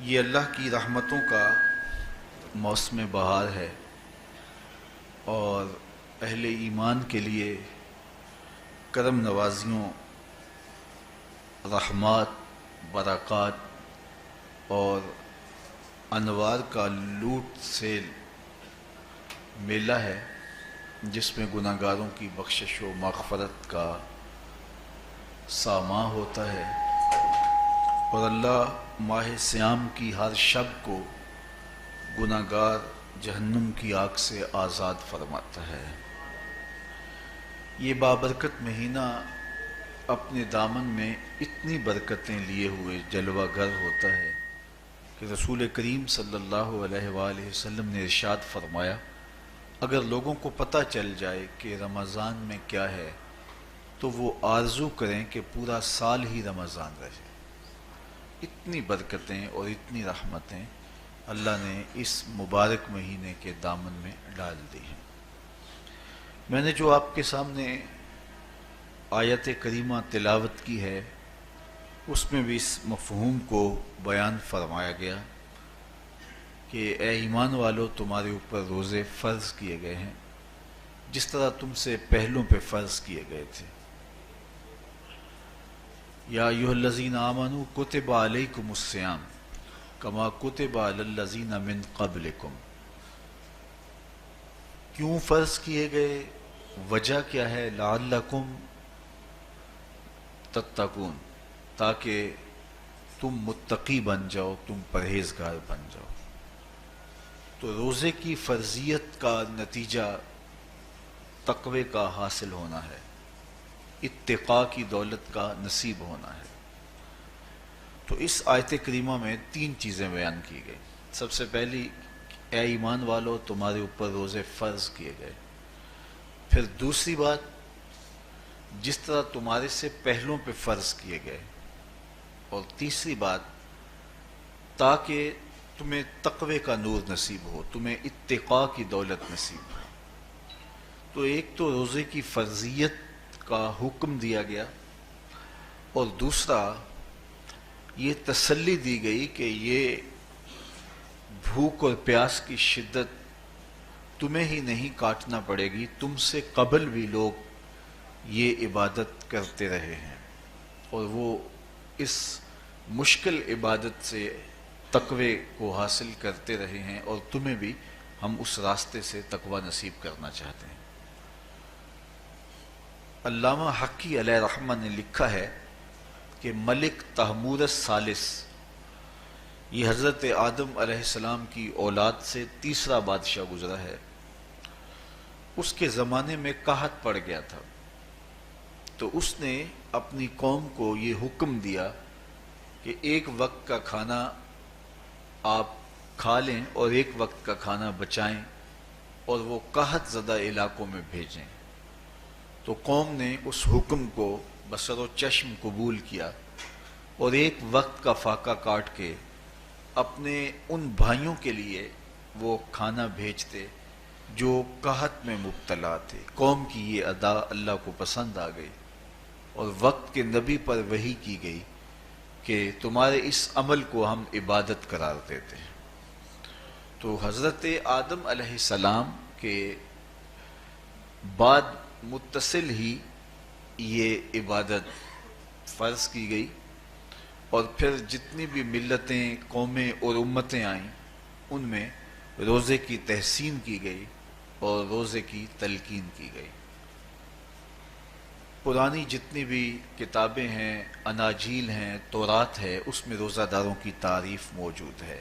یہ اللہ کی رحمتوں کا موسم بہار ہے اور اہل ایمان کے لیے کرم نوازیوں، رحمات، برکات اور انوار کا لوٹ سیل میلہ ہے، جس میں گناہ گاروں کی بخشش و مغفرت کا ساماں ہوتا ہے اور اللہ ماہ صیام کی ہر شب کو گناہ گار جہنم کی آگ سے آزاد فرماتا ہے۔ یہ بابرکت مہینہ اپنے دامن میں اتنی برکتیں لیے ہوئے جلوہ گر ہوتا ہے کہ رسول کریم صلی اللہ علیہ وآلہ وسلم نے ارشاد فرمایا، اگر لوگوں کو پتہ چل جائے کہ رمضان میں کیا ہے تو وہ آرزو کریں کہ پورا سال ہی رمضان رہے۔ اتنی برکتیں اور اتنی رحمتیں اللہ نے اس مبارک مہینے کے دامن میں ڈال دی ہیں۔ میں نے جو آپ کے سامنے آیت کریمہ تلاوت کی ہے، اس میں بھی اس مفہوم کو بیان فرمایا گیا کہ اے ایمان والو، تمہارے اوپر روزے فرض کیے گئے ہیں جس طرح تم سے پہلوں پہ فرض کیے گئے تھے۔ یا ایھا الذین آمنوا کتب علیکم الصیام کما کتب علی الذین من قبلکم۔ کیوں فرض کیے گئے؟ وجہ کیا ہے؟ لعلکم تتقون، تاکہ تم متقی بن جاؤ، تم پرہیزگار بن جاؤ۔ تو روزے کی فرضیت کا نتیجہ تقوی کا حاصل ہونا ہے، اتقاء کی دولت کا نصیب ہونا ہے۔ تو اس آیت کریمہ میں تین چیزیں بیان کی گئی۔ سب سے پہلی، اے ایمان والو، تمہارے اوپر روزے فرض کیے گئے۔ پھر دوسری بات، جس طرح تمہارے سے پہلوں پہ فرض کیے گئے۔ اور تیسری بات، تاکہ تمہیں تقوی کا نور نصیب ہو، تمہیں اتقاء کی دولت نصیب ہو۔ تو ایک تو روزے کی فرضیت کا حکم دیا گیا، اور دوسرا یہ تسلی دی گئی کہ یہ بھوک اور پیاس کی شدت تمہیں ہی نہیں کاٹنا پڑے گی، تم سے قبل بھی لوگ یہ عبادت کرتے رہے ہیں اور وہ اس مشکل عبادت سے تقوی کو حاصل کرتے رہے ہیں، اور تمہیں بھی ہم اس راستے سے تقوی نصیب کرنا چاہتے ہیں۔ علامہ حقی علیہ رحمہ نے لکھا ہے کہ ملک تحمور الثالث، یہ حضرت آدم علیہ السلام کی اولاد سے تیسرا بادشاہ گزرا ہے، اس کے زمانے میں قحط پڑ گیا تھا، تو اس نے اپنی قوم کو یہ حکم دیا کہ ایک وقت کا کھانا آپ کھا لیں اور ایک وقت کا کھانا بچائیں اور وہ قحط زدہ علاقوں میں بھیجیں۔ تو قوم نے اس حکم کو بصر و چشم قبول کیا اور ایک وقت کا فاقہ کاٹ کے اپنے ان بھائیوں کے لیے وہ کھانا بھیجتے جو قحط میں مبتلا تھے۔ قوم کی یہ ادا اللہ کو پسند آ گئی اور وقت کے نبی پر وحی کی گئی کہ تمہارے اس عمل کو ہم عبادت قرار دیتے ہیں۔ تو حضرت آدم علیہ السلام کے بعد متصل ہی یہ عبادت فرض کی گئی، اور پھر جتنی بھی ملتیں، قومیں اور امتیں آئیں، ان میں روزے کی تحسین کی گئی اور روزے کی تلقین کی گئی۔ پرانی جتنی بھی کتابیں ہیں، اناجیل ہیں، تورات ہے، اس میں روزہ داروں کی تعریف موجود ہے۔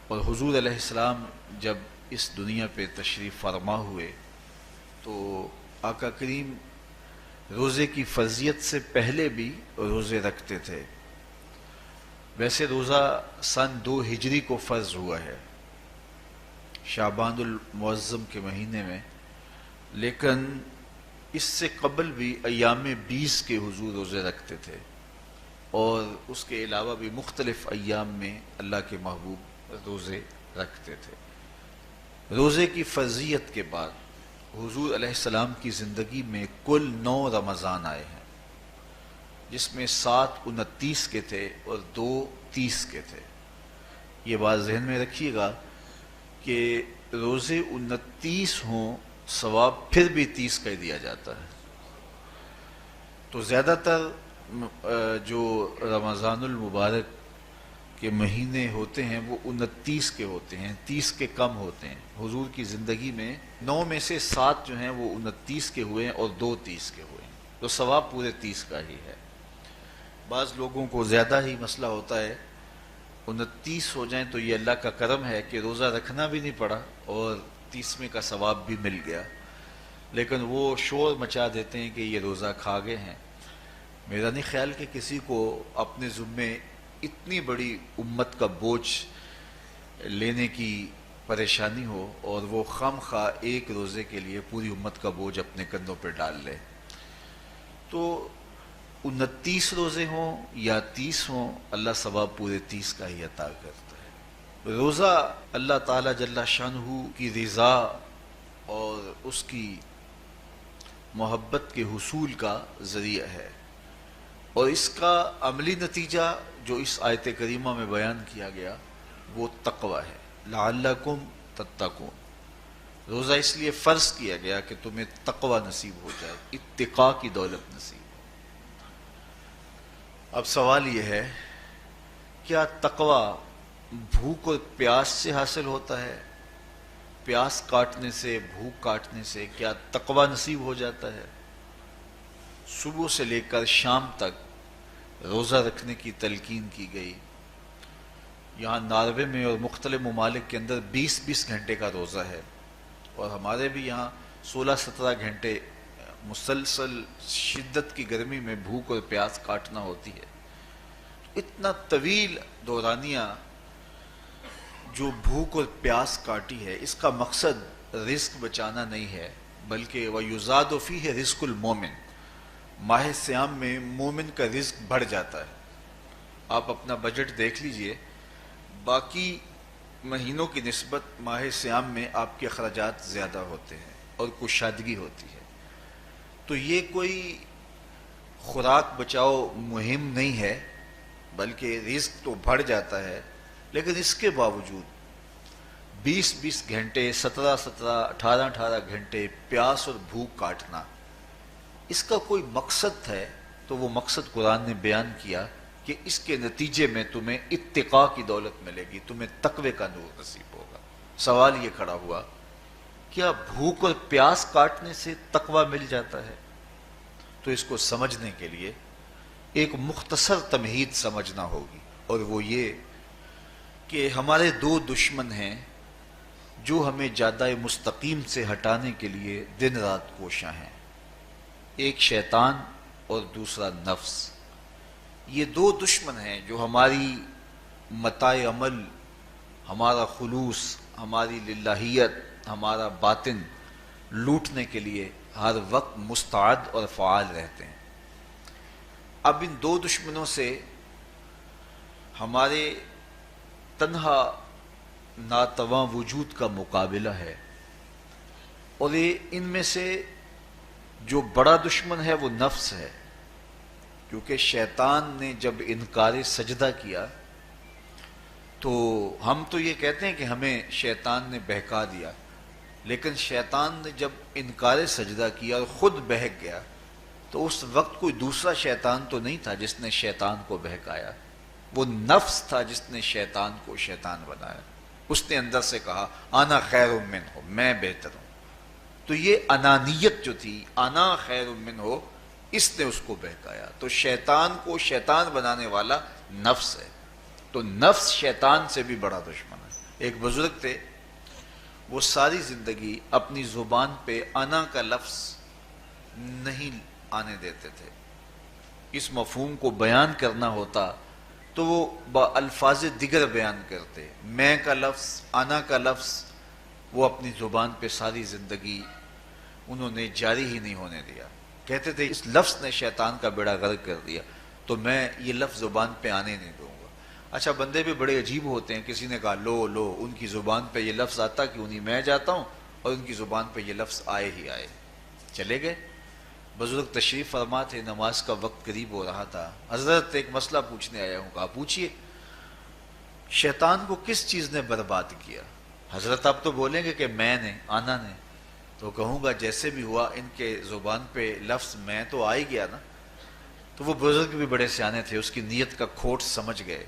اور حضور علیہ السلام جب اس دنیا پہ تشریف فرما ہوئے تو آقا کریم روزے کی فرضیت سے پہلے بھی روزے رکھتے تھے۔ ویسے روزہ سن 2 ہجری کو فرض ہوا ہے، شعبان المعظم کے مہینے میں، لیکن اس سے قبل بھی ایام 20 کے حضور روزے رکھتے تھے، اور اس کے علاوہ بھی مختلف ایام میں اللہ کے محبوب روزے رکھتے تھے۔ روزے کی فرضیت کے بعد حضور علیہ السلام کی زندگی میں کل 9 رمضان آئے ہیں، جس میں 7 29 کے تھے اور 2 30 کے تھے۔ یہ بات ذہن میں رکھیے گا کہ روزے 29 ہوں ثواب پھر بھی 30 کا ہی دیا جاتا ہے. تو زیادہ تر جو رمضان المبارک کے مہینے ہوتے ہیں وہ 29 کے ہوتے ہیں، 30 کے کم ہوتے ہیں. حضور کی زندگی میں 9 میں سے 7 جو ہیں وہ 29 کے ہوئے ہیں اور 2 30 کے ہوئے ہیں، تو ثواب پورے 30 کا ہی ہے. بعض لوگوں کو زیادہ ہی مسئلہ ہوتا ہے، 29 ہو جائیں تو یہ اللہ کا کرم ہے کہ روزہ رکھنا بھی نہیں پڑا اور 30ویں کا ثواب بھی مل گیا، لیکن وہ شور مچا دیتے ہیں کہ یہ روزہ کھا گئے ہیں. میرا نہیں خیال کہ کسی کو اپنے ذمے اتنی بڑی امت کا بوجھ لینے کی پریشانی ہو اور وہ خام خواہ ایک روزے کے لیے پوری امت کا بوجھ اپنے کندھوں پہ ڈال لے. تو 29 روزے ہوں یا 30 ہوں، اللہ ثواب پورے 30 کا ہی عطا کرتا ہے. روزہ اللہ تعالیٰ جل شانہ کی رضا اور اس کی محبت کے حصول کا ذریعہ ہے، اور اس کا عملی نتیجہ جو اس آیت کریمہ میں بیان کیا گیا وہ تقوی ہے. لعلکم تتقون، روزہ اس لیے فرض کیا گیا کہ تمہیں تقوی نصیب ہو جائے، اتقاء کی دولت نصیب. اب سوال یہ ہے، کیا تقوی بھوک اور پیاس سے حاصل ہوتا ہے؟ پیاس کاٹنے سے، بھوک کاٹنے سے کیا تقوی نصیب ہو جاتا ہے؟ صبح سے لے کر شام تک روزہ رکھنے کی تلقین کی گئی. یہاں ناروے میں اور مختلف ممالک کے اندر 20 گھنٹے کا روزہ ہے، اور ہمارے بھی یہاں 16-17 گھنٹے مسلسل شدت کی گرمی میں بھوک اور پیاس کاٹنا ہوتی ہے. اتنا طویل دورانیہ جو بھوک اور پیاس کاٹی ہے، اس کا مقصد رزق بچانا نہیں ہے، بلکہ وَيُزَادُ فِيهِ رِزْقُ الْمُؤْمِنِ، ماہ سیام میں مومن کا رزق بڑھ جاتا ہے. آپ اپنا بجٹ دیکھ لیجئے، باقی مہینوں کی نسبت ماہ سیام میں آپ کے اخراجات زیادہ ہوتے ہیں اور کشادگی ہوتی ہے. تو یہ کوئی خوراک بچاؤ مہم نہیں ہے، بلکہ رزق تو بڑھ جاتا ہے، لیکن اس کے باوجود 20 گھنٹے، 17 18 گھنٹے پیاس اور بھوک کاٹنا، اس کا کوئی مقصد ہے تو وہ مقصد قرآن نے بیان کیا کہ اس کے نتیجے میں تمہیں اتقاء کی دولت ملے گی، تمہیں تقوی کا نور نصیب ہوگا. سوال یہ کھڑا ہوا، کیا بھوک اور پیاس کاٹنے سے تقوی مل جاتا ہے؟ تو اس کو سمجھنے کے لیے ایک مختصر تمہید سمجھنا ہوگی، اور وہ یہ کہ ہمارے 2 دشمن ہیں جو ہمیں جادہ مستقیم سے ہٹانے کے لیے دن رات کوشاں ہیں. ایک شیطان اور دوسرا نفس. یہ 2 دشمن ہیں جو ہماری متاع عمل، ہمارا خلوص، ہماری للہیت، ہمارا باطن لوٹنے کے لیے ہر وقت مستعد اور فعال رہتے ہیں. اب ان 2 دشمنوں سے ہمارے تنہا ناتواں وجود کا مقابلہ ہے، اور ان میں سے جو بڑا دشمن ہے وہ نفس ہے، کیونکہ شیطان نے جب انکار سجدہ کیا تو ہم تو یہ کہتے ہیں کہ ہمیں شیطان نے بہکا دیا، لیکن شیطان نے جب انکار سجدہ کیا اور خود بہک گیا تو اس وقت کوئی دوسرا شیطان تو نہیں تھا جس نے شیطان کو بہکایا، وہ نفس تھا جس نے شیطان کو شیطان بنایا. اس نے اندر سے کہا انا خیر منہ، میں بہتر ہوں. تو یہ انانیت جو تھی، انا خیر منہ، اس نے اس کو بہکایا. تو شیطان کو شیطان بنانے والا نفس ہے، تو نفس شیطان سے بھی بڑا دشمن ہے. ایک بزرگ تھے، وہ ساری زندگی اپنی زبان پہ انا کا لفظ نہیں آنے دیتے تھے. اس مفہوم کو بیان کرنا ہوتا تو وہ با الفاظ دیگر بیان کرتے. میں کا لفظ، انا کا لفظ وہ اپنی زبان پہ ساری زندگی انہوں نے جاری ہی نہیں ہونے دیا. کہتے تھے اس لفظ نے شیطان کا بیڑا غرق کر دیا، تو میں یہ لفظ زبان پہ آنے نہیں دوں گا. اچھا، بندے بھی بڑے عجیب ہوتے ہیں. کسی نے کہا لو ان کی زبان پہ یہ لفظ آتا کیوں نہیں، میں جاتا ہوں اور ان کی زبان پہ یہ لفظ آئے ہی آئے. چلے گئے. بزرگ تشریف فرما تھے، نماز کا وقت قریب ہو رہا تھا. حضرت ایک مسئلہ پوچھنے آیا ہوں. کہا پوچھئے. شیطان کو کس چیز نے برباد کیا؟ حضرت آپ تو بولیں گے کہ میں نے، آنا نے، تو کہوں گا جیسے بھی ہوا ان کے زبان پہ لفظ میں تو آ ہی گیا نا. تو وہ بزرگ بھی بڑے سیانے تھے، اس کی نیت کا کھوٹ سمجھ گئے.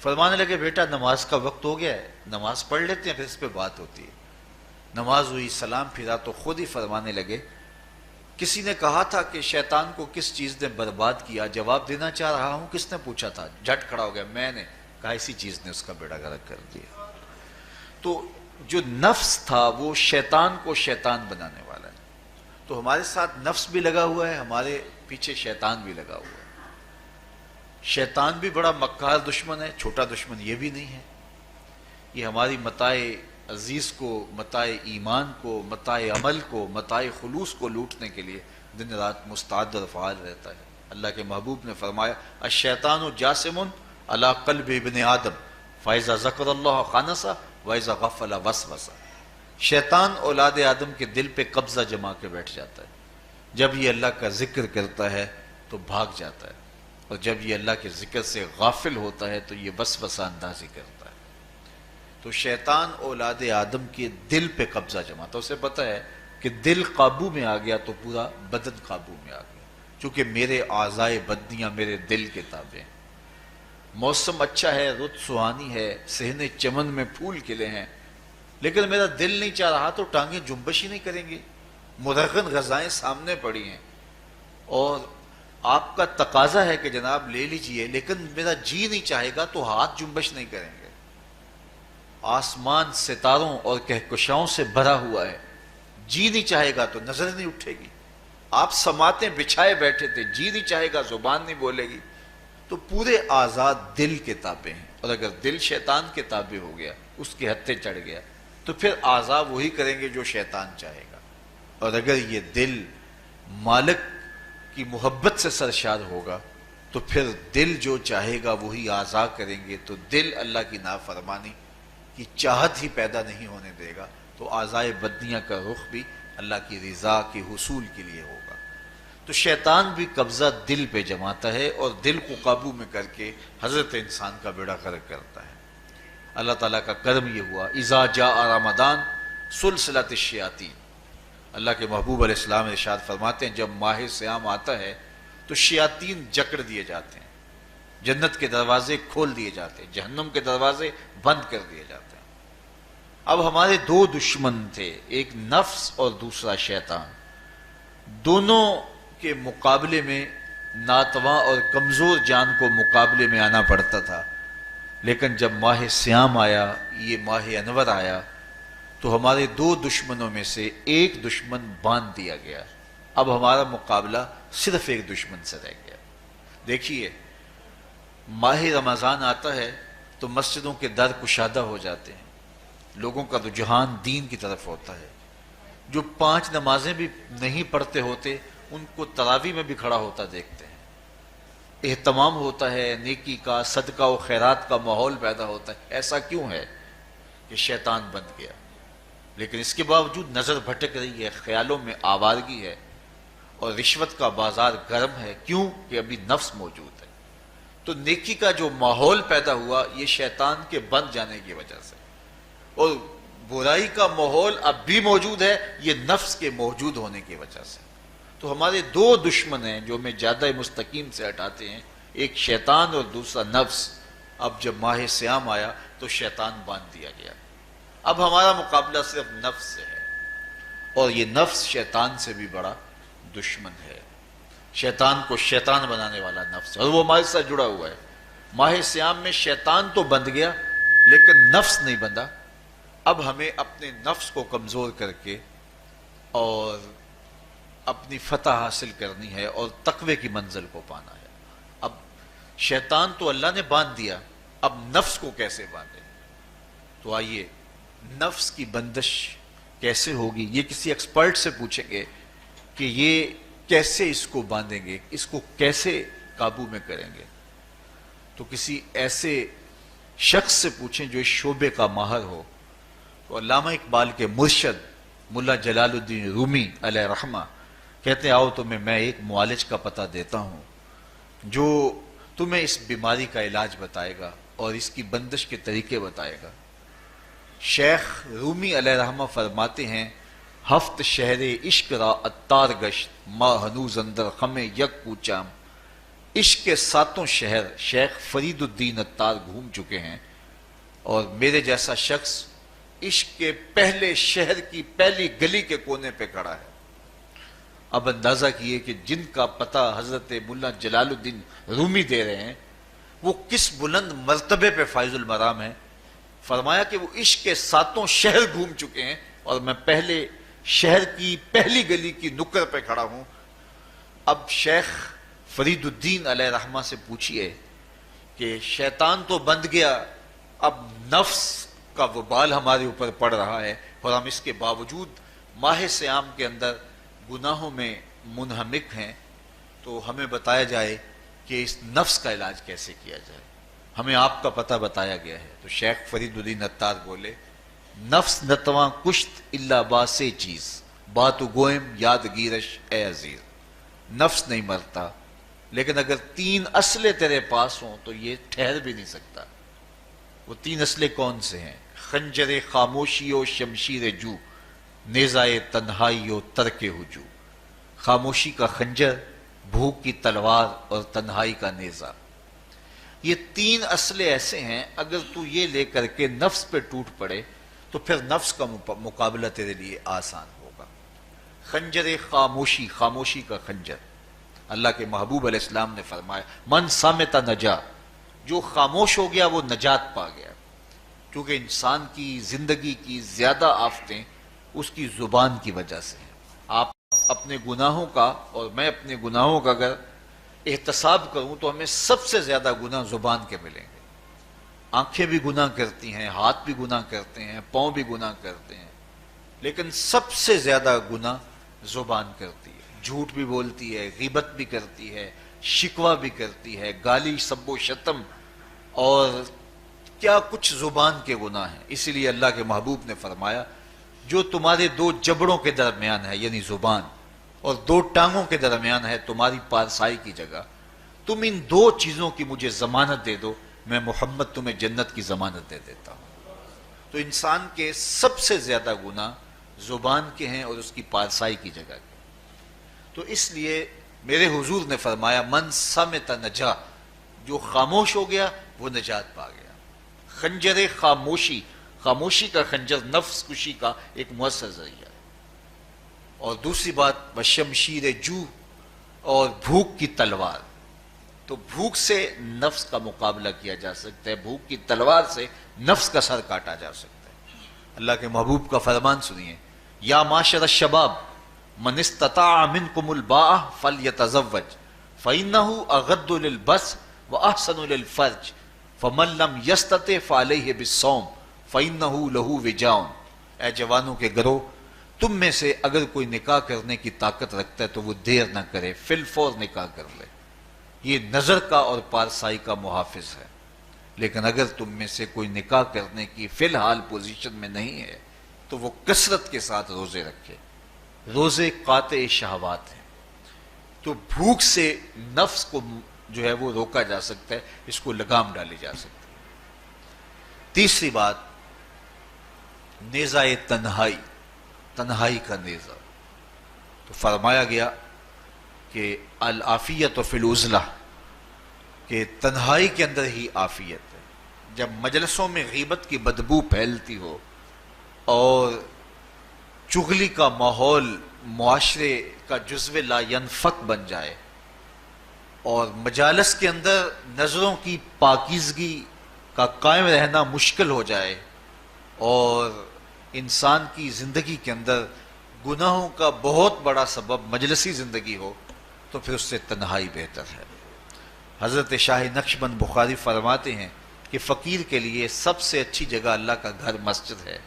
فرمانے لگے بیٹا نماز کا وقت ہو گیا ہے، نماز پڑھ لیتے ہیں پھر اس پہ بات ہوتی ہے. نماز ہوئی، سلام پھرا تو خود ہی فرمانے لگے کسی نے کہا تھا کہ شیطان کو کس چیز نے برباد کیا، جواب دینا چاہ رہا ہوں کس نے پوچھا تھا، جھٹ کھڑا ہو گیا میں نے کہا اسی چیز نے اس کا بیڑا غرق کر دیا. تو جو نفس تھا وہ شیطان کو شیطان بنانے والا ہے. تو ہمارے ساتھ نفس بھی لگا ہوا ہے، ہمارے پیچھے شیطان بھی لگا ہوا ہے. شیطان بھی بڑا مکار دشمن ہے، چھوٹا دشمن یہ بھی نہیں ہے. یہ ہماری متاع عزیز کو، متاع ایمان کو، متاع عمل کو، متاع خلوص کو لوٹنے کے لیے دن رات مستعد اور فعال رہتا ہے. اللہ کے محبوب نے فرمایا الشیطان جاسم علی قلب ابن آدم فاذا ذکر اللہ خانسہ واذا غفل وسوسہ. شیطان اولاد آدم کے دل پہ قبضہ جما کے بیٹھ جاتا ہے. جب یہ اللہ کا ذکر کرتا ہے تو بھاگ جاتا ہے، اور جب یہ اللہ کے ذکر سے غافل ہوتا ہے تو یہ وسوسہ اندازی کرتا ہے. تو شیطان اولاد آدم کے دل پہ قبضہ جماتا ہے. اسے پتہ ہے کہ دل قابو میں آ گیا تو پورا بدن قابو میں آ گیا، چونکہ میرے اعضائے بدنیاں میرے دل کے تابع ہیں. موسم اچھا ہے، رت سہانی ہے، صحن چمن میں پھول کھلے ہیں، لیکن میرا دل نہیں چاہ رہا تو ٹانگیں جنبش ہی نہیں کریں گی. مرغن غذائیں سامنے پڑی ہیں اور آپ کا تقاضا ہے کہ جناب لے لیجئے، لیکن میرا جی نہیں چاہے گا تو ہاتھ جنبش نہیں کریں گے. آسمان ستاروں اور کہکشاؤں سے بھرا ہوا ہے، جی نہیں چاہے گا تو نظر نہیں اٹھے گی. آپ سماعتیں بچھائے بیٹھے تھے، جی نہیں چاہے گا زبان نہیں بولے گی. تو پورے آزاد دل کے تابع ہیں، اور اگر دل شیطان کے تابع ہو گیا، اس کے ہتھے چڑھ گیا، تو پھر اعضاء وہی کریں گے جو شیطان چاہے گا. اور اگر یہ دل مالک کی محبت سے سرشار ہوگا تو پھر دل جو چاہے گا وہی اعضاء کریں گے. تو دل اللہ کی نافرمانی کی چاہت ہی پیدا نہیں ہونے دے گا، تو اعضائے بدنیاں کا رخ بھی اللہ کی رضا کے حصول کے لیے ہوگا. تو شیطان بھی قبضہ دل پہ جماتا ہے اور دل کو قابو میں کر کے حضرت انسان کا بیڑا غرق کرتا ہے. اللہ تعالیٰ کا کرم یہ ہوا اذا جاء رمضان سلسلۃ الشیاطین. اللہ کے محبوب علیہ السلام ارشاد فرماتے ہیں جب ماہ صیام آتا ہے تو شیاطین جکڑ دیے جاتے ہیں، جنت کے دروازے کھول دیے جاتے ہیں، جہنم کے دروازے بند کر دیے جاتے ہیں. اب ہمارے دو دشمن تھے، ایک نفس اور دوسرا شیطان. دونوں کے مقابلے میں ناتواں اور کمزور جان کو مقابلے میں آنا پڑتا تھا. لیکن جب ماہ صیام آیا، یہ ماہ انور آیا، تو ہمارے دو دشمنوں میں سے ایک دشمن باندھ دیا گیا. اب ہمارا مقابلہ صرف ایک دشمن سے رہ گیا. دیکھیے ماہ رمضان آتا ہے تو مسجدوں کے در کشادہ ہو جاتے ہیں، لوگوں کا رجحان دین کی طرف ہوتا ہے. جو 5 نمازیں بھی نہیں پڑھتے ہوتے ان کو تراویح میں بھی کھڑا ہوتا دیکھتے ہیں. اہتمام ہوتا ہے، نیکی کا، صدقہ و خیرات کا ماحول پیدا ہوتا ہے. ایسا کیوں ہے کہ شیطان بن گیا، لیکن اس کے باوجود نظر بھٹک رہی ہے، خیالوں میں آوارگی ہے اور رشوت کا بازار گرم ہے. کیوں کہ ابھی نفس موجود ہے. تو نیکی کا جو ماحول پیدا ہوا یہ شیطان کے بن جانے کی وجہ سے، اور برائی کا ماحول اب بھی موجود ہے یہ نفس کے موجود ہونے کی وجہ سے. تو ہمارے دو دشمن ہیں جو ہمیں زیادہ مستقیم سے ہٹاتے ہیں، ایک شیطان اور دوسرا نفس. اب جب ماہ صیام آیا تو شیطان باندھ دیا گیا. اب ہمارا مقابلہ صرف نفس سے ہے، اور یہ نفس شیطان سے بھی بڑا دشمن ہے. شیطان کو شیطان بنانے والا نفس ہے، اور وہ ہمارے ساتھ جڑا ہوا ہے. ماہ صیام میں شیطان تو بند گیا لیکن نفس نہیں بندھا. اب ہمیں اپنے نفس کو کمزور کر کے اور اپنی فتح حاصل کرنی ہے اور تقوی کی منزل کو پانا ہے. اب شیطان تو اللہ نے باندھ دیا، اب نفس کو کیسے باندھیں؟ تو آئیے نفس کی بندش کیسے ہوگی یہ کسی ایکسپرٹ سے پوچھیں گے کہ یہ کیسے اس کو باندھیں گے، اس کو کیسے قابو میں کریں گے. تو کسی ایسے شخص سے پوچھیں جو اس شعبے کا ماہر ہو. تو علامہ اقبال کے مرشد ملا جلال الدین رومی علیہ رحمہ کہتے ہیں آؤ تمہیں میں ایک معالج کا پتہ دیتا ہوں جو تمہیں اس بیماری کا علاج بتائے گا. اور اس کی بندش کے طریقے بتائے گا۔ شیخ رومی علیہ رحمہ فرماتے ہیں ہفت شہر عشق را اتار گشت ما ہنوز اندر خم یک کوچام۔ عشق کے 7 شہر شیخ فرید الدین اتار گھوم چکے ہیں، اور میرے جیسا شخص عشق کے پہلے شہر کی پہلی گلی کے کونے پہ کھڑا ہے۔ اب اندازہ کیے کہ جن کا پتہ حضرت ملا جلال الدین رومی دے رہے ہیں وہ کس بلند مرتبے پہ فائز المرام ہے۔ فرمایا کہ وہ عشق کے 7 شہر گھوم چکے ہیں اور میں پہلے شہر کی پہلی گلی کی نکر پہ کھڑا ہوں۔ اب شیخ فرید الدین علیہ رحمہ سے پوچھئے کہ شیطان تو بند گیا، اب نفس کا وبال ہمارے اوپر پڑ رہا ہے اور ہم اس کے باوجود ماہ صیام کے اندر گناہوں میں منہمک ہیں، تو ہمیں بتایا جائے کہ اس نفس کا علاج کیسے کیا جائے، ہمیں آپ کا پتہ بتایا گیا ہے۔ تو شیخ فرید الدین اتار بولے نفس نتواں کشت اللہ باسے چیز باتو گوئم یاد گیرش اے عزیز۔ نفس نہیں مرتا، لیکن اگر 3 اسلحے تیرے پاس ہوں تو یہ ٹھہر بھی نہیں سکتا۔ وہ 3 اسلحے کون سے ہیں؟ خنجر خاموشی و شمشیر جو، نیزائے تنہائی و ترک ہجو۔ خاموشی کا خنجر، بھوک کی تلوار اور تنہائی کا نیزہ، یہ 3 اسلحے ایسے ہیں اگر تو یہ لے کر کے نفس پہ ٹوٹ پڑے تو پھر نفس کا مقابلہ تیرے لیے آسان ہوگا۔ خنجر خاموشی، خاموشی کا خنجر، اللہ کے محبوب علیہ السلام نے فرمایا من صامت نجا، جو خاموش ہو گیا وہ نجات پا گیا، کیونکہ انسان کی زندگی کی زیادہ آفتیں اس کی زبان کی وجہ سے ہیں۔ آپ اپنے گناہوں کا اور میں اپنے گناہوں کا اگر احتساب کروں تو ہمیں سب سے زیادہ گناہ زبان کے ملیں گے۔ آنکھیں بھی گناہ کرتی ہیں، ہاتھ بھی گناہ کرتے ہیں، پاؤں بھی گناہ کرتے ہیں، لیکن سب سے زیادہ گناہ زبان کرتی ہے۔ جھوٹ بھی بولتی ہے، غیبت بھی کرتی ہے، شکوہ بھی کرتی ہے، گالی سب و شتم اور کیا کچھ زبان کے گناہ ہیں۔ اسی لیے اللہ کے محبوب نے فرمایا جو تمہارے 2 جبڑوں کے درمیان ہے یعنی زبان اور 2 ٹانگوں کے درمیان ہے تمہاری پارسائی کی جگہ، تم ان 2 چیزوں کی مجھے ضمانت دے دو، میں محمد تمہیں جنت کی ضمانت دے دیتا ہوں۔ تو انسان کے سب سے زیادہ گناہ زبان کے ہیں اور اس کی پارسائی کی جگہ کے۔ تو اس لیے میرے حضور نے فرمایا من صامت نجا، جو خاموش ہو گیا وہ نجات پا گیا۔ خنجر خاموشی، خاموشی کا خنجر نفس کشی کا ایک مؤثر ذریعہ ہے۔ اور دوسری بات وشمشیر جو، اور بھوک کی تلوار، تو بھوک سے نفس کا مقابلہ کیا جا سکتا ہے، بھوک کی تلوار سے نفس کا سر کاٹا جا سکتا ہے۔ اللہ کے محبوب کا فرمان سنیے یا معاشر الشباب من استطاع منکم الباء فلیتزوج فإنہ اغض للبصر واحسن للفرج فمن لم یستطع فعلیہ بالصوم فإنہ لہ وجاء۔ اے جوانوں کے گروہ، تم میں سے اگر کوئی نکاح کرنے کی طاقت رکھتا ہے تو وہ دیر نہ کرے، فی الفور نکاح کر لے، یہ نظر کا اور پارسائی کا محافظ ہے۔ لیکن اگر تم میں سے کوئی نکاح کرنے کی فی الحال پوزیشن میں نہیں ہے تو وہ کثرت کے ساتھ روزے رکھے۔ روزے قاطع شہوات ہیں، تو بھوک سے نفس کو جو ہے وہ روکا جا سکتا ہے، اس کو لگام ڈالی جا سکتی ہے۔ تیسری بات نیزہ تنہائی، تنہائی کا نیزہ، تو فرمایا گیا کہ العافیت فی العزلہ، کہ تنہائی کے اندر ہی عافیت ہے۔ جب مجلسوں میں غیبت کی بدبو پھیلتی ہو اور چغلی کا ماحول معاشرے کا جزو لا ینفک بن جائے اور مجالس کے اندر نظروں کی پاکیزگی کا قائم رہنا مشکل ہو جائے اور انسان کی زندگی کے اندر گناہوں کا بہت بڑا سبب مجلسی زندگی ہو تو پھر اس سے تنہائی بہتر ہے۔ حضرت شاہ نقشبند بخاری فرماتے ہیں کہ فقیر کے لیے سب سے اچھی جگہ اللہ کا گھر مسجد ہے،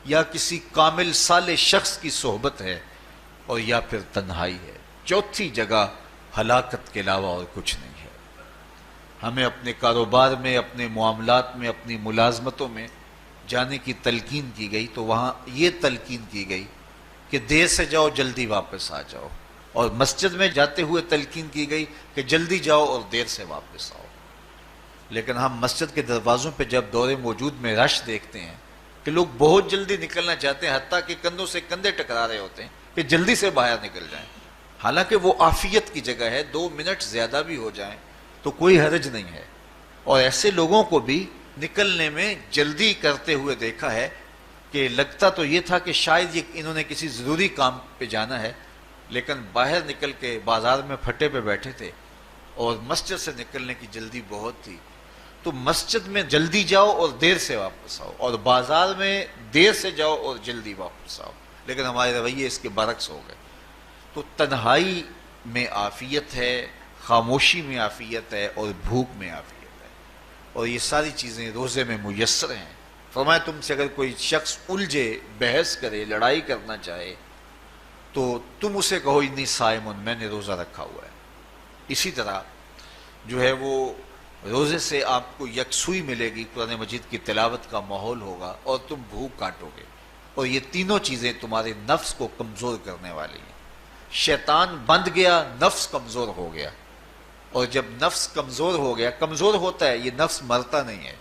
یا کسی کامل صالح شخص کی صحبت ہے، اور یا پھر تنہائی ہے۔ چوتھی جگہ ہلاکت کے علاوہ اور کچھ نہیں ہے۔ ہمیں اپنے کاروبار میں، اپنے معاملات میں، اپنی ملازمتوں میں جانے کی تلقین کی گئی تو وہاں یہ تلقین کی گئی کہ دیر سے جاؤ جلدی واپس آ جاؤ، اور مسجد میں جاتے ہوئے تلقین کی گئی کہ جلدی جاؤ اور دیر سے واپس آؤ۔ لیکن ہم مسجد کے دروازوں پہ جب دور موجود میں رش دیکھتے ہیں کہ لوگ بہت جلدی نکلنا چاہتے ہیں، حتیٰ کہ کندھوں سے کندھے ٹکرا رہے ہوتے ہیں کہ جلدی سے باہر نکل جائیں، حالانکہ وہ عافیت کی جگہ ہے، 2 منٹ زیادہ بھی ہو جائیں تو کوئی حرج نہیں ہے۔ اور ایسے لوگوں کو بھی نکلنے میں جلدی کرتے ہوئے دیکھا ہے کہ لگتا تو یہ تھا کہ شاید یہ انہوں نے کسی ضروری کام پہ جانا ہے، لیکن باہر نکل کے بازار میں پھٹے پہ بیٹھے تھے اور مسجد سے نکلنے کی جلدی بہت تھی۔ تو مسجد میں جلدی جاؤ اور دیر سے واپس آؤ، اور بازار میں دیر سے جاؤ اور جلدی واپس آؤ، لیکن ہمارے رویے اس کے برعکس ہو گئے۔ تو تنہائی میں عافیت ہے، خاموشی میں عافیت ہے، اور بھوک میں عافیت ہے، اور یہ ساری چیزیں روزے میں میسر ہیں۔ فرمایا تم سے اگر کوئی شخص الجھے، بحث کرے، لڑائی کرنا چاہے تو تم اسے کہو انی صائم، میں نے روزہ رکھا ہوا ہے۔ اسی طرح جو ہے وہ روزے سے آپ کو یکسوئی ملے گی، قرآن مجید کی تلاوت کا ماحول ہوگا اور تم بھوک کاٹو گے، اور یہ تینوں چیزیں تمہارے نفس کو کمزور کرنے والی ہیں۔ شیطان بند گیا، نفس کمزور ہو گیا، اور جب نفس کمزور ہو گیا، کمزور ہوتا ہے، یہ نفس مرتا نہیں ہے۔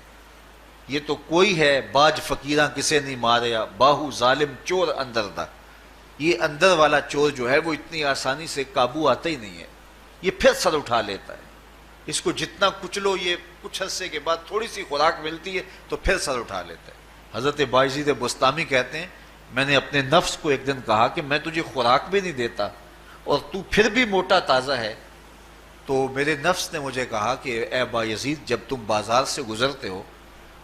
یہ تو کوئی ہے باج فقیراں کسے نہیں ماریا، باہو ظالم چور اندر دا، یہ اندر والا چور جو ہے وہ اتنی آسانی سے قابو آتا ہی نہیں ہے، یہ پھر سر اٹھا لیتا ہے۔ اس کو جتنا کچلو، یہ کچھ عرصے کے بعد تھوڑی سی خوراک ملتی ہے تو پھر سر اٹھا لیتا ہے۔ حضرت بایزید بستامی کہتے ہیں میں نے اپنے نفس کو ایک دن کہا کہ میں تجھے خوراک بھی نہیں دیتا اور تو پھر بھی موٹا تازہ ہے، تو میرے نفس نے مجھے کہا کہ اے بایزید جب تم بازار سے گزرتے ہو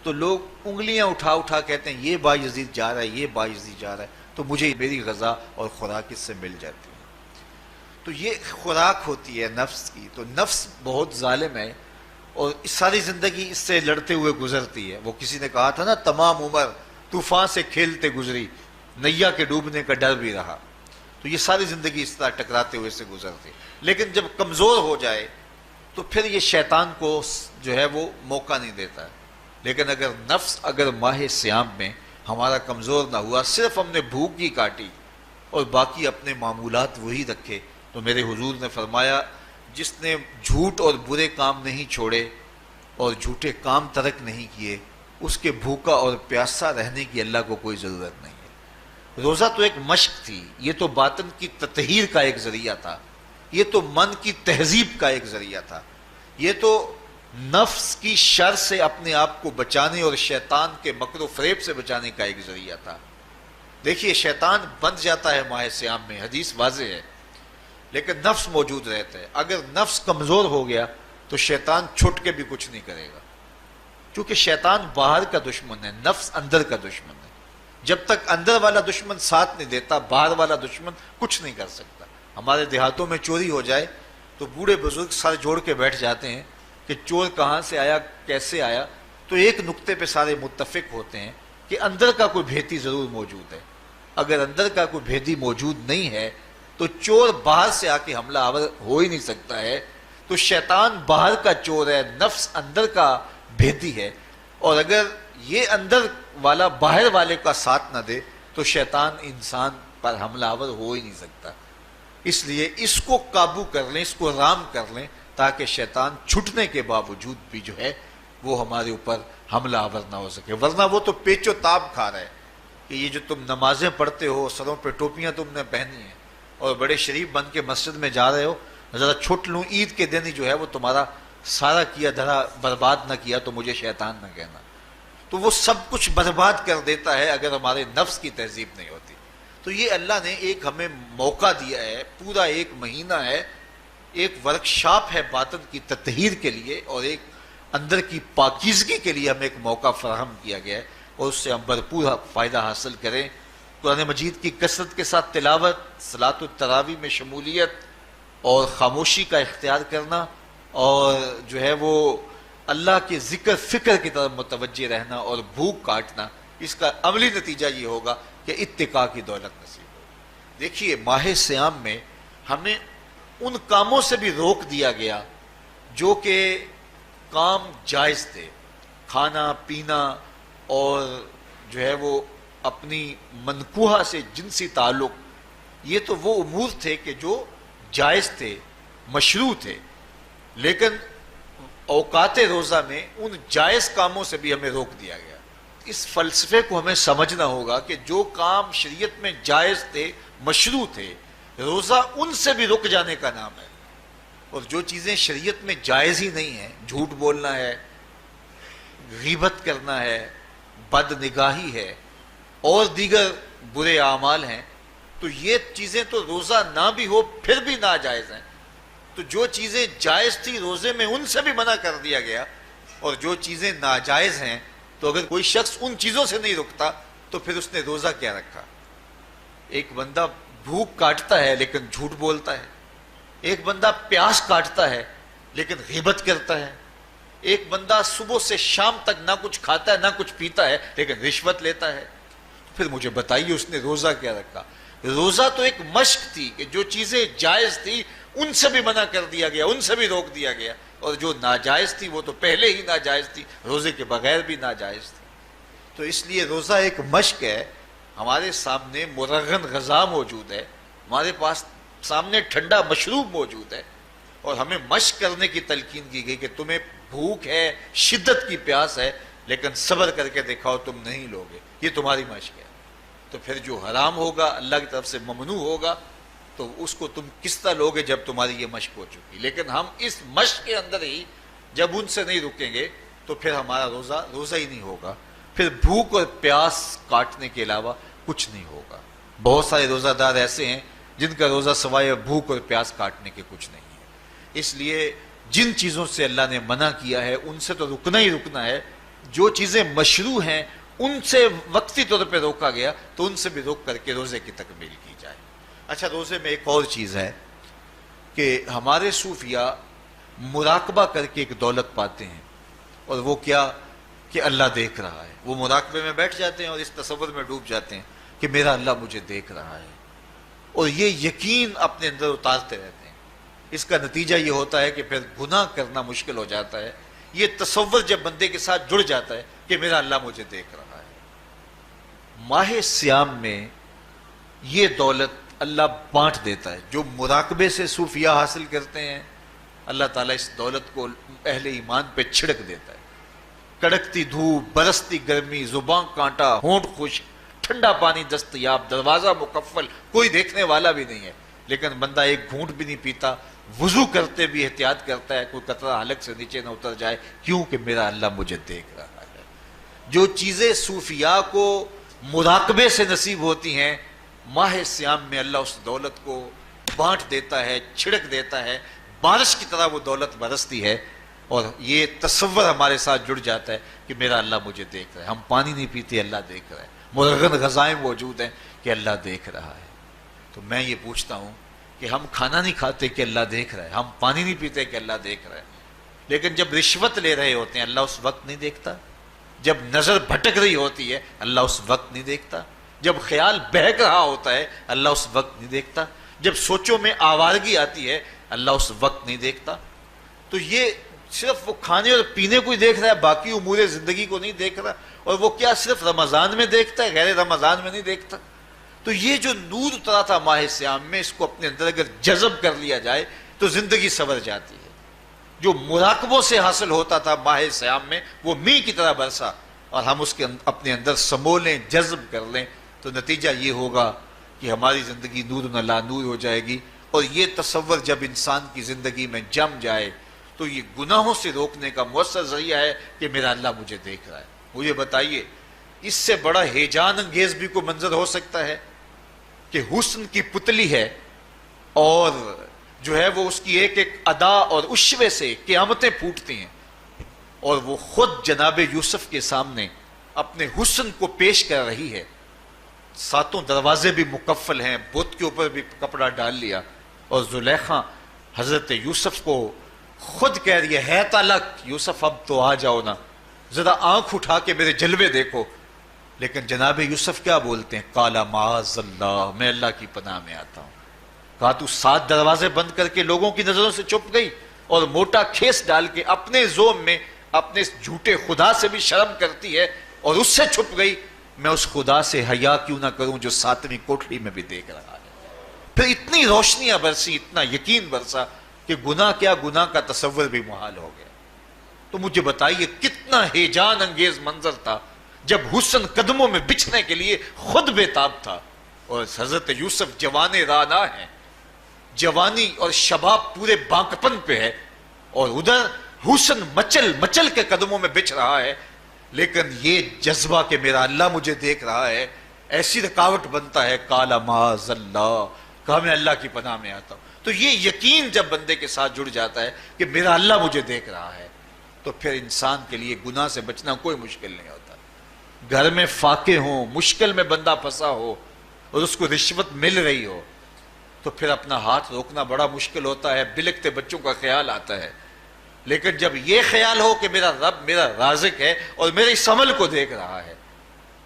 تو لوگ انگلیاں اٹھا اٹھا کہتے ہیں یہ بایزید جا رہا ہے، یہ بایزید جا رہا ہے، تو مجھے میری غذا اور خوراک اس سے مل جاتی ہے۔ تو یہ خوراک ہوتی ہے نفس کی۔ تو نفس بہت ظالم ہے اور ساری زندگی اس سے لڑتے ہوئے گزرتی ہے۔ وہ کسی نے کہا تھا نا تمام عمر طوفان سے کھیلتے گزری، نیا کے ڈوبنے کا ڈر بھی رہا۔ تو یہ ساری زندگی اس طرح ٹکراتے ہوئے سے گزرتی، لیکن جب کمزور ہو جائے تو پھر یہ شیطان کو جو ہے وہ موقع نہیں دیتا ہے۔ لیکن اگر نفس اگر ماہ صیام میں ہمارا کمزور نہ ہوا، صرف ہم نے بھوک ہی کاٹی اور باقی اپنے معمولات وہی رکھے، تو میرے حضور نے فرمایا جس نے جھوٹ اور برے کام نہیں چھوڑے اور جھوٹے کام ترک نہیں کیے، اس کے بھوکا اور پیاسا رہنے کی اللہ کو کوئی ضرورت نہیں ہے۔ روزہ تو ایک مشق تھی، یہ تو باطن کی تطہیر کا ایک ذریعہ تھا، یہ تو من کی تہذیب کا ایک ذریعہ تھا، یہ تو نفس کی شر سے اپنے آپ کو بچانے اور شیطان کے مکر و فریب سے بچانے کا ایک ذریعہ تھا۔ دیکھیے شیطان بند جاتا ہے ماہ صیام میں، حدیث واضح ہے، لیکن نفس موجود رہتا ہے۔ اگر نفس کمزور ہو گیا تو شیطان چھٹ کے بھی کچھ نہیں کرے گا، کیونکہ شیطان باہر کا دشمن ہے، نفس اندر کا دشمن ہے۔ جب تک اندر والا دشمن ساتھ نہیں دیتا، باہر والا دشمن کچھ نہیں کر سکتا۔ ہمارے دیہاتوں میں چوری ہو جائے تو بوڑھے بزرگ سر جوڑ کے بیٹھ جاتے ہیں کہ چور کہاں سے آیا، کیسے آیا، تو ایک نقطے پہ سارے متفق ہوتے ہیں کہ اندر کا کوئی بھیتی ضرور موجود ہے۔ اگر اندر کا کوئی بھیتی موجود نہیں ہے تو چور باہر سے آ کے حملہ آور ہو ہی نہیں سکتا ہے۔ تو شیطان باہر کا چور ہے، نفس اندر کا بھیتی ہے، اور اگر یہ اندر والا باہر والے کا ساتھ نہ دے تو شیطان انسان پر حملہ آور ہو ہی نہیں سکتا۔ اس لیے اس کو قابو کر لیں، اس کو رام کر لیں، تاکہ شیطان چھٹنے کے باوجود بھی جو ہے وہ ہمارے اوپر حملہ آور نہ ہو سکے۔ ورنہ وہ تو پیچ و تاب کھا رہا ہے کہ یہ جو تم نمازیں پڑھتے ہو، سروں پہ ٹوپیاں تم نے پہنی ہیں اور بڑے شریف بن کے مسجد میں جا رہے ہو، ذرا چھٹ لوں عید کے دن ہی جو ہے وہ تمہارا سارا کیا دھرا برباد نہ کیا تو مجھے شیطان نہ کہنا۔ تو وہ سب کچھ برباد کر دیتا ہے اگر ہمارے نفس کی تہذیب نہیں ہوتی۔ تو یہ اللہ نے ایک ہمیں موقع دیا ہے، پورا ایک مہینہ ہے، ایک ورکشاپ ہے باطن کی تطہیر کے لیے اور ایک اندر کی پاکیزگی کے لیے ہمیں ایک موقع فراہم کیا گیا ہے، اور اس سے ہم بھرپور فائدہ حاصل کریں۔ قرآن مجید کی کثرت کے ساتھ تلاوت، صلاۃ التراویح میں شمولیت اور خاموشی کا اختیار کرنا، اور جو ہے وہ اللہ کے ذکر فکر کی طرف متوجہ رہنا اور بھوک کاٹنا، اس کا عملی نتیجہ یہ ہوگا کہ اتقاء کی دولت نصیب ہوگی۔ دیکھیے ماہ صیام میں ہمیں ان کاموں سے بھی روک دیا گیا جو کہ کام جائز تھے، کھانا پینا اور جو ہے وہ اپنی منکوحہ سے جنسی تعلق، یہ تو وہ امور تھے کہ جو جائز تھے، مشروع تھے، لیکن اوقات روزہ میں ان جائز کاموں سے بھی ہمیں روک دیا گیا۔ اس فلسفے کو ہمیں سمجھنا ہوگا کہ جو کام شریعت میں جائز تھے، مشروع تھے، روزہ ان سے بھی رک جانے کا نام ہے، اور جو چیزیں شریعت میں جائز ہی نہیں ہیں، جھوٹ بولنا ہے، غیبت کرنا ہے، بد نگاہی ہے، اور دیگر برے اعمال ہیں، تو یہ چیزیں تو روزہ نہ بھی ہو پھر بھی ناجائز ہیں۔ تو جو چیزیں جائز تھی روزے میں ان سے بھی منع کر دیا گیا، اور جو چیزیں ناجائز ہیں تو اگر کوئی شخص ان چیزوں سے نہیں رکتا تو پھر اس نے روزہ کیا رکھا؟ ایک بندہ بھوک کاٹتا ہے لیکن جھوٹ بولتا ہے، ایک بندہ پیاس کاٹتا ہے لیکن غیبت کرتا ہے، ایک بندہ صبح سے شام تک نہ کچھ کھاتا ہے نہ کچھ پیتا ہے لیکن رشوت لیتا ہے، پھر مجھے بتائیے اس نے روزہ کیا رکھا؟ روزہ تو ایک مشق تھی کہ جو چیزیں جائز تھی ان سے بھی منع کر دیا گیا، ان سے بھی روک دیا گیا، اور جو ناجائز تھی وہ تو پہلے ہی ناجائز تھی، روزے کے بغیر بھی ناجائز تھی۔ تو اس لیے روزہ ایک مشق ہے، ہمارے سامنے مرغن غذا موجود ہے، ہمارے پاس سامنے ٹھنڈا مشروب موجود ہے، اور ہمیں مشق کرنے کی تلقین کی گئی کہ تمہیں بھوک ہے، شدت کی پیاس ہے، لیکن صبر کر کے دکھاؤ تم نہیں لوگے، یہ تمہاری مشق ہے۔ تو پھر جو حرام ہوگا، اللہ کی طرف سے ممنوع ہوگا، تو اس کو تم کس طرح لوگے جب تمہاری یہ مشق ہو چکی؟ لیکن ہم اس مشق کے اندر ہی جب ان سے نہیں رکیں گے تو پھر ہمارا روزہ ہی نہیں ہوگا، پھر بھوک اور پیاس کاٹنے کے علاوہ کچھ نہیں ہوگا۔ بہت سارے روزہ دار ایسے ہیں جن کا روزہ سوائے بھوک اور پیاس کاٹنے کے کچھ نہیں ہے۔ اس لیے جن چیزوں سے اللہ نے منع کیا ہے ان سے تو رکنا ہی رکنا ہے، جو چیزیں مشروع ہیں ان سے وقتی طور پہ روکا گیا تو ان سے بھی روک کر کے روزے کی تکمیل کی جائے۔ اچھا، روزے میں ایک اور چیز ہے کہ ہمارے صوفیاء مراقبہ کر کے ایک دولت پاتے ہیں، اور وہ کیا کہ اللہ دیکھ رہا ہے۔ وہ مراقبے میں بیٹھ جاتے ہیں اور اس تصور میں ڈوب جاتے ہیں کہ میرا اللہ مجھے دیکھ رہا ہے، اور یہ یقین اپنے اندر اتارتے رہتے ہیں۔ اس کا نتیجہ یہ ہوتا ہے کہ پھر گناہ کرنا مشکل ہو جاتا ہے۔ یہ تصور جب بندے کے ساتھ جڑ جاتا ہے کہ میرا اللہ مجھے دیکھ رہا ہے۔ ماہ سیام میں یہ دولت اللہ بانٹ دیتا ہے، جو مراقبے سے صوفیاء حاصل کرتے ہیں، اللہ تعالیٰ اس دولت کو اہل ایمان پہ چھڑک دیتا ہے۔ کڑکتی دھوپ، برستی گرمی، زباں کانٹا، ہونٹ خشک، ٹھنڈا پانی دستیاب، دروازہ مقفل، کوئی دیکھنے والا بھی نہیں ہے، لیکن بندہ ایک گھونٹ بھی نہیں پیتا، وضو کرتے بھی احتیاط کرتا ہے کوئی قطرہ حلق سے نیچے نہ اتر جائے، کیوں کہ میرا اللہ مجھے دیکھ رہا ہے۔ جو چیزیں صوفیاء کو مراقبے سے نصیب ہوتی ہیں، ماہ سیام میں اللہ اس دولت کو بانٹ دیتا ہے، چھڑک دیتا ہے، بارش کی طرح وہ دولت برستی ہے، اور یہ تصور ہمارے ساتھ جڑ جاتا ہے کہ میرا اللہ مجھے دیکھ رہا ہے۔ ہم پانی نہیں پیتے، اللہ دیکھ رہا ہے، مرغن غذائیں موجود ہیں کہ اللہ دیکھ رہا ہے۔ تو میں یہ پوچھتا ہوں کہ ہم کھانا نہیں کھاتے کہ اللہ دیکھ رہا ہے، ہم پانی نہیں پیتے کہ اللہ دیکھ رہا ہے، لیکن جب رشوت لے رہے ہوتے ہیں اللہ اس وقت نہیں دیکھتا؟ جب نظر بھٹک رہی ہوتی ہے اللہ اس وقت نہیں دیکھتا؟ جب خیال بہک رہا ہوتا ہے اللہ اس وقت نہیں دیکھتا؟ جب سوچوں میں آوارگی آتی ہے اللہ اس وقت نہیں دیکھتا؟ تو یہ صرف وہ کھانے اور پینے کو ہی دیکھ رہا ہے، باقی امور زندگی کو نہیں دیکھ رہا، اور وہ کیا صرف رمضان میں دیکھتا ہے، غیر رمضان میں نہیں دیکھتا؟ تو یہ جو نور اترا تھا ماہ سیام میں، اس کو اپنے اندر اگر جذب کر لیا جائے تو زندگی سنور جاتی ہے۔ جو مراقبوں سے حاصل ہوتا تھا ماہ سیام میں، وہ میںہ کی طرح برسا، اور ہم اس کے اپنے اندر سمو لیں، جذب کر لیں، تو نتیجہ یہ ہوگا کہ ہماری زندگی نور لا نور ہو جائے گی۔ اور یہ تصور جب انسان کی زندگی میں جم جائے تو یہ گناہوں سے روکنے کا مؤثر ذریعہ ہے کہ میرا اللہ مجھے دیکھ رہا ہے۔ مجھے بتائیے اس سے بڑا ہیجان انگیز بھی کوئی منظر ہو سکتا ہے کہ حسن کی پتلی ہے، اور جو ہے وہ اس کی ایک ایک ادا اور اشوے سے قیامتیں پھوٹتی ہیں، اور وہ خود جناب یوسف کے سامنے اپنے حسن کو پیش کر رہی ہے، ساتوں دروازے بھی مکفل ہیں، بت کے اوپر بھی کپڑا ڈال لیا، اور زلیخا حضرت یوسف کو خود کہہ رہی ہے تالک یوسف اب تو آ جاؤ نا، ذرا آنکھ اٹھا کے میرے جلوے دیکھو۔ لیکن جناب یوسف کیا بولتے ہیں؟ قال معاذ اللہ، میں اللہ کی پناہ میں آتا ہوں۔ کہا تو 7 دروازے بند کر کے لوگوں کی نظروں سے چھپ گئی، اور موٹا کھیس ڈال کے اپنے زوم میں اپنے جھوٹے خدا سے بھی شرم کرتی ہے اور اس سے چھپ گئی، میں اس خدا سے حیا کیوں نہ کروں جو 7ویں کوٹھڑی میں بھی دیکھ رہا ہے۔ پھر اتنی روشنیاں برسی، اتنا یقین برسا کہ گناہ کیا، گناہ کا تصور بھی محال ہو گیا۔ تو مجھے بتائیے کتنا ہیجان انگیز منظر تھا جب حسن قدموں میں بچھنے کے لیے خود بےتاب تھا، اور حضرت یوسف جوان رانا ہیں، جوانی اور شباب پورے بانکپن پہ ہے، اور ادھر حسن مچل مچل کے قدموں میں بچھ رہا ہے، لیکن یہ جذبہ کہ میرا اللہ مجھے دیکھ رہا ہے ایسی رکاوٹ بنتا ہے، قال معاذ اللہ، کہا میں اللہ کی پناہ میں آتا ہوں۔ تو یہ یقین جب بندے کے ساتھ جڑ جاتا ہے کہ میرا اللہ مجھے دیکھ رہا ہے، تو پھر انسان کے لیے گناہ سے بچنا کوئی مشکل نہیں ہوتا۔ گھر میں فاقے ہوں، مشکل میں بندہ پھنسا ہو اور اس کو رشوت مل رہی ہو، تو پھر اپنا ہاتھ روکنا بڑا مشکل ہوتا ہے، بلکتے بچوں کا خیال آتا ہے۔ لیکن جب یہ خیال ہو کہ میرا رب میرا رازق ہے اور میرے اس عمل کو دیکھ رہا ہے،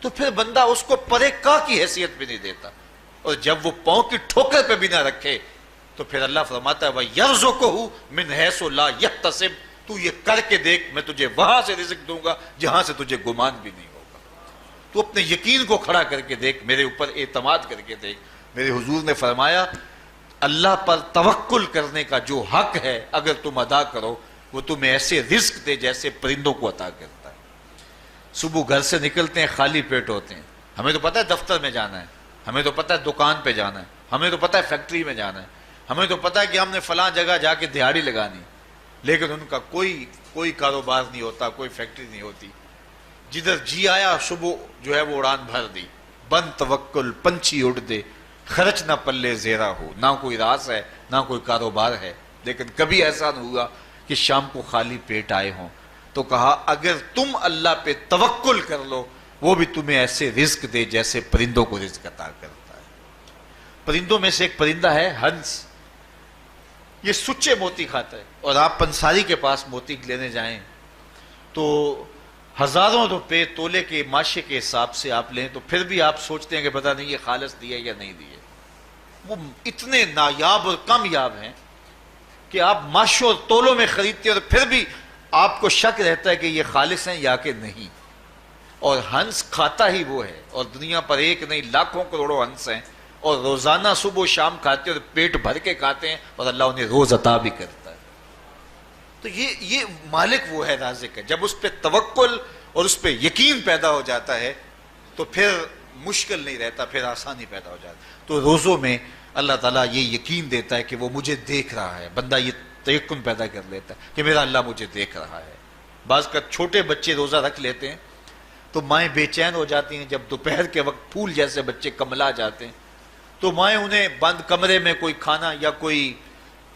تو پھر بندہ اس کو پرے کا کی حیثیت بھی نہیں دیتا، اور جب وہ پاؤں کی ٹھوکر پہ بھی نہ رکھے تو پھر اللہ فرماتا ہے وَيَرْزُقُهُ مِنْ حَيْثُ لَا يَحْتَسِبُ، تو یہ کر کے دیکھ میں تجھے وہاں سے رزق دوں گا جہاں سے تجھے گمان بھی نہیں ہوگا۔ تو اپنے یقین کو کھڑا کر کے دیکھ، میرے اوپر اعتماد کر کے دیکھ۔ میرے حضور نے فرمایا اللہ پر توکل کرنے کا جو حق ہے اگر تم ادا کرو، وہ تمہیں ایسے رزق دے جیسے پرندوں کو عطا کرتا ہے۔ صبح گھر سے نکلتے ہیں خالی پیٹ ہوتے ہیں، ہمیں تو پتہ ہے دفتر میں جانا ہے، ہمیں تو پتہ ہے دکان پہ جانا ہے، ہمیں تو پتہ ہے فیکٹری میں جانا ہے، ہمیں تو پتہ ہے کہ ہم نے فلاں جگہ جا کے دہاڑی لگانی، لیکن ان کا کوئی کاروبار نہیں ہوتا، کوئی فیکٹری نہیں ہوتی۔ جدھر جی آیا صبح جو ہے وہ اڑان بھر دی، بند توکل پنچھی اڑ دے، خرچ نہ پلے زیرہ ہو، نہ کوئی راس ہے نہ کوئی کاروبار ہے۔ لیکن کبھی ایسا نہ ہوا کہ شام کو خالی پیٹ آئے ہوں۔ تو کہا اگر تم اللہ پہ توکل کر لو، وہ بھی تمہیں ایسے رزق دے جیسے پرندوں کو رزق عطا کرتا ہے۔ پرندوں میں سے ایک پرندہ ہے ہنس، یہ سچے موتی کھاتا ہے، اور آپ پنساری کے پاس موتی لینے جائیں تو ہزاروں روپے تولے کے ماشے کے حساب سے آپ لیں تو پھر بھی آپ سوچتے ہیں کہ پتہ نہیں یہ خالص دیے یا نہیں دیے۔ وہ اتنے نایاب اور کامیاب ہیں کہ آپ ماشوں اور تولوں میں خریدتے ہیں اور پھر بھی آپ کو شک رہتا ہے کہ یہ خالص ہیں یا کہ نہیں۔ اور ہنس کھاتا ہی وہ ہے، اور دنیا پر ایک نہیں لاکھوں کروڑوں ہنس ہیں، اور روزانہ صبح و شام کھاتے ہیں اور پیٹ بھر کے کھاتے ہیں، اور اللہ انہیں روز عطا بھی کرتا ہے۔ تو یہ مالک وہ ہے، رازق ہے۔ جب اس پہ توکل اور اس پہ یقین پیدا ہو جاتا ہے تو پھر مشکل نہیں رہتا، پھر آسانی پیدا ہو جاتا ہے۔ تو روزوں میں اللہ تعالیٰ یہ یقین دیتا ہے کہ وہ مجھے دیکھ رہا ہے، بندہ یہ تیقن پیدا کر لیتا ہے کہ میرا اللہ مجھے دیکھ رہا ہے۔ بعض کا چھوٹے بچے روزہ رکھ لیتے ہیں تو مائیں بے چین ہو جاتی ہیں، جب دوپہر کے وقت پھول جیسے بچے کملا جاتے ہیں تو مائیں انہیں بند کمرے میں کوئی کھانا یا کوئی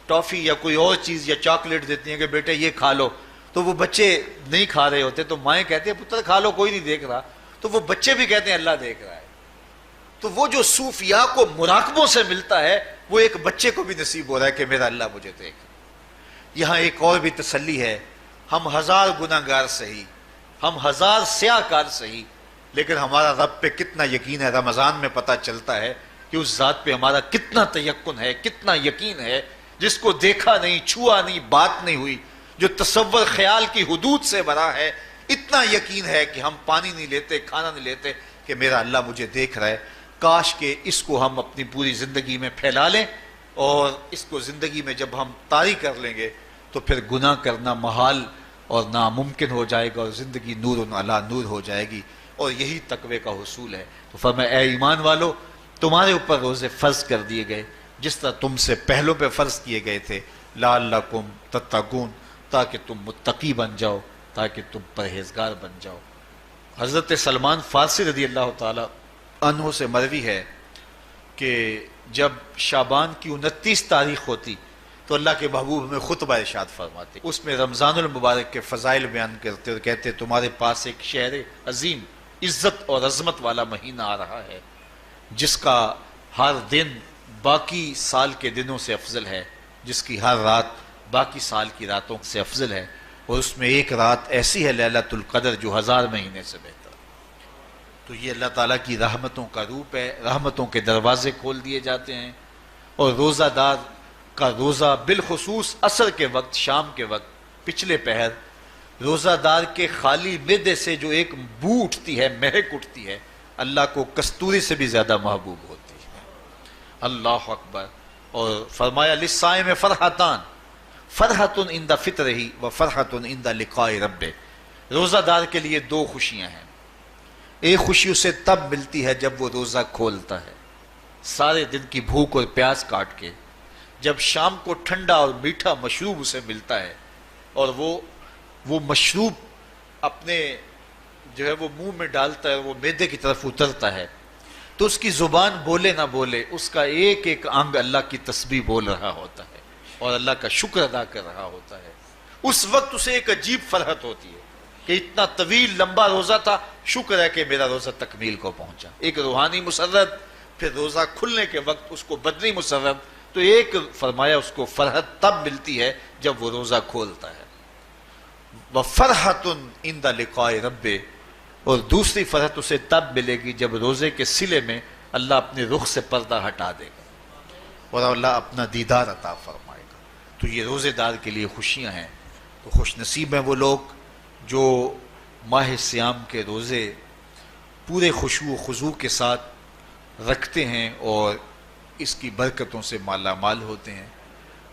ٹافی یا کوئی اور چیز یا چاکلیٹ دیتی ہیں کہ بیٹے یہ کھا لو، تو وہ بچے نہیں کھا رہے ہوتے تو مائیں کہتے ہیں پتر کھا لو کوئی نہیں دیکھ رہا، تو وہ بچے بھی کہتے ہیں اللہ دیکھ رہا ہے۔ تو وہ جو صوفیاء کو مراقبوں سے ملتا ہے وہ ایک بچے کو بھی نصیب ہو رہا ہے کہ میرا اللہ مجھے دیکھ رہا ہے۔ یہاں ایک اور بھی تسلی ہے، ہم ہزار گناہ گار سہی، ہم ہزار سیاہ کار سہی، لیکن ہمارا رب پہ کتنا یقین ہے رمضان میں پتہ چلتا ہے کہ اس ذات پہ ہمارا کتنا تیقن ہے، کتنا یقین ہے، جس کو دیکھا نہیں، چھوا نہیں، بات نہیں ہوئی، جو تصور خیال کی حدود سے بھرا ہے، اتنا یقین ہے کہ ہم پانی نہیں لیتے، کھانا نہیں لیتے کہ میرا اللہ مجھے دیکھ رہا ہے۔ کاش کہ اس کو ہم اپنی پوری زندگی میں پھیلا لیں، اور اس کو زندگی میں جب ہم طاری کر لیں گے تو پھر گناہ کرنا محال اور ناممکن ہو جائے گا، اور زندگی نور علی نور ہو جائے گی، اور یہی تقوی کا حصول ہے۔ تو فرمایا اے ایمان والو، تمہارے اوپر روزے فرض کر دیے گئے جس طرح تم سے پہلوں پہ فرض کیے گئے تھے، لعلکم تتقون، تاکہ تم متقی بن جاؤ، تاکہ تم پرہیزگار بن جاؤ۔ حضرت سلمان فارسی رضی اللہ تعالی عنہ سے مروی ہے کہ جب شعبان کی 29 تاریخ ہوتی تو اللہ کے محبوب ہمیں خطبہ ارشاد فرماتے، اس میں رمضان المبارک کے فضائل بیان کرتے اور کہتے تمہارے پاس ایک شہر عظیم عزت اور عظمت والا مہینہ آ رہا ہے جس کا ہر دن باقی سال کے دنوں سے افضل ہے، جس کی ہر رات باقی سال کی راتوں سے افضل ہے، اور اس میں ایک رات ایسی ہے لیلۃ القدر جو 1000 مہینے سے بہتر۔ تو یہ اللہ تعالیٰ کی رحمتوں کا روپ ہے، رحمتوں کے دروازے کھول دیے جاتے ہیں، اور روزہ دار کا روزہ بالخصوص عصر کے وقت، شام کے وقت، پچھلے پہر، روزہ دار کے خالی معدے سے جو ایک بو اٹھتی ہے، مہک اٹھتی ہے، اللہ کو کستوری سے بھی زیادہ محبوب ہوتی ہے۔ اللہ اکبر۔ اور فرمایا للصائم فرحتان، فرحتن عند فطرہ و فرحتن عند لقاء ربہ، روزہ دار کے لیے دو خوشیاں ہیں۔ ایک خوشی اسے تب ملتی ہے جب وہ روزہ کھولتا ہے سارے دن کی بھوک اور پیاس کاٹ کے، جب شام کو ٹھنڈا اور میٹھا مشروب اسے ملتا ہے اور وہ مشروب اپنے جو ہے وہ منہ میں ڈالتا ہے، وہ معدے کی طرف اترتا ہے، تو اس کی زبان بولے نہ بولے اس کا ایک ایک انگ اللہ کی تسبیح بول رہا ہوتا ہے اور اللہ کا شکر ادا کر رہا ہوتا ہے۔ اس وقت اسے ایک عجیب فرحت ہوتی ہے کہ اتنا طویل لمبا روزہ تھا، شکر ہے کہ میرا روزہ تکمیل کو پہنچا۔ ایک روحانی مسرت، پھر روزہ کھلنے کے وقت اس کو بدنی مسرت، تو ایک فرمایا اس کو فرحت تب ملتی ہے جب وہ روزہ کھولتا ہے۔ وَفَرْحَةٌ عِنْدَ لِقَاءِ رَبِّهِ، اور دوسری فرحت اسے تب ملے گی جب روزے کے صلے میں اللہ اپنے رخ سے پردہ ہٹا دے گا اور اللہ اپنا دیدار عطا فرمائے گا۔ تو یہ روزے دار کے لیے خوشیاں ہیں۔ تو خوش نصیب ہیں وہ لوگ جو ماہ سیام کے روزے پورے خشوع و خضوع کے ساتھ رکھتے ہیں اور اس کی برکتوں سے مالا مال ہوتے ہیں۔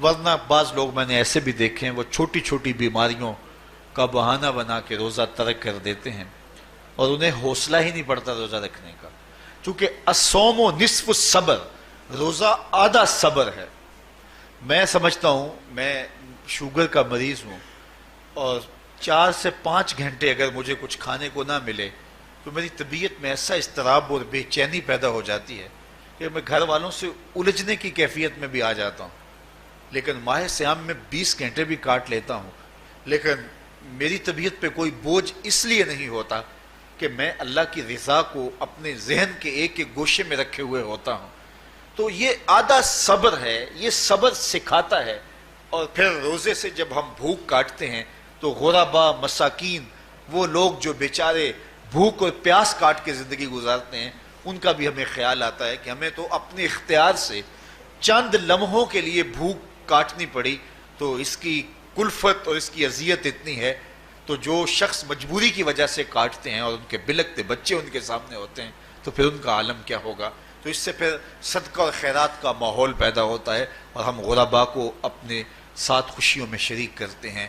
ورنہ بعض لوگ میں نے ایسے بھی دیکھے ہیں، وہ چھوٹی چھوٹی بیماریوں کا بہانہ بنا کے روزہ ترک کر دیتے ہیں اور انہیں حوصلہ ہی نہیں پڑتا روزہ رکھنے کا، چونکہ الصوم نصف الصبر، روزہ آدھا صبر ہے۔ میں سمجھتا ہوں، میں شوگر کا مریض ہوں اور 4 سے 5 گھنٹے اگر مجھے کچھ کھانے کو نہ ملے تو میری طبیعت میں ایسا اضطراب اور بے چینی پیدا ہو جاتی ہے کہ میں گھر والوں سے الجھنے کی کیفیت میں بھی آ جاتا ہوں۔ لیکن ماہ سیام میں 20 گھنٹے بھی کاٹ لیتا ہوں، لیکن میری طبیعت پہ کوئی بوجھ اس لیے نہیں ہوتا کہ میں اللہ کی رضا کو اپنے ذہن کے ایک ایک گوشے میں رکھے ہوئے ہوتا ہوں۔ تو یہ آدھا صبر ہے، یہ صبر سکھاتا ہے۔ اور پھر روزے سے جب ہم بھوک کاٹتے ہیں تو غربا، مساکین، وہ لوگ جو بیچارے بھوک اور پیاس کاٹ کے زندگی گزارتے ہیں، ان کا بھی ہمیں خیال آتا ہے کہ ہمیں تو اپنے اختیار سے چند لمحوں کے لیے بھوک کاٹنی پڑی، تو اس کی کلفت اور اس کی اذیت اتنی ہے۔ تو جو شخص مجبوری کی وجہ سے کاٹتے ہیں اور ان کے بلکتے بچے ان کے سامنے ہوتے ہیں تو پھر ان کا عالم کیا ہوگا۔ تو اس سے پھر صدقہ اور خیرات کا ماحول پیدا ہوتا ہے اور ہم غربا کو اپنے ساتھ خوشیوں میں شریک کرتے ہیں۔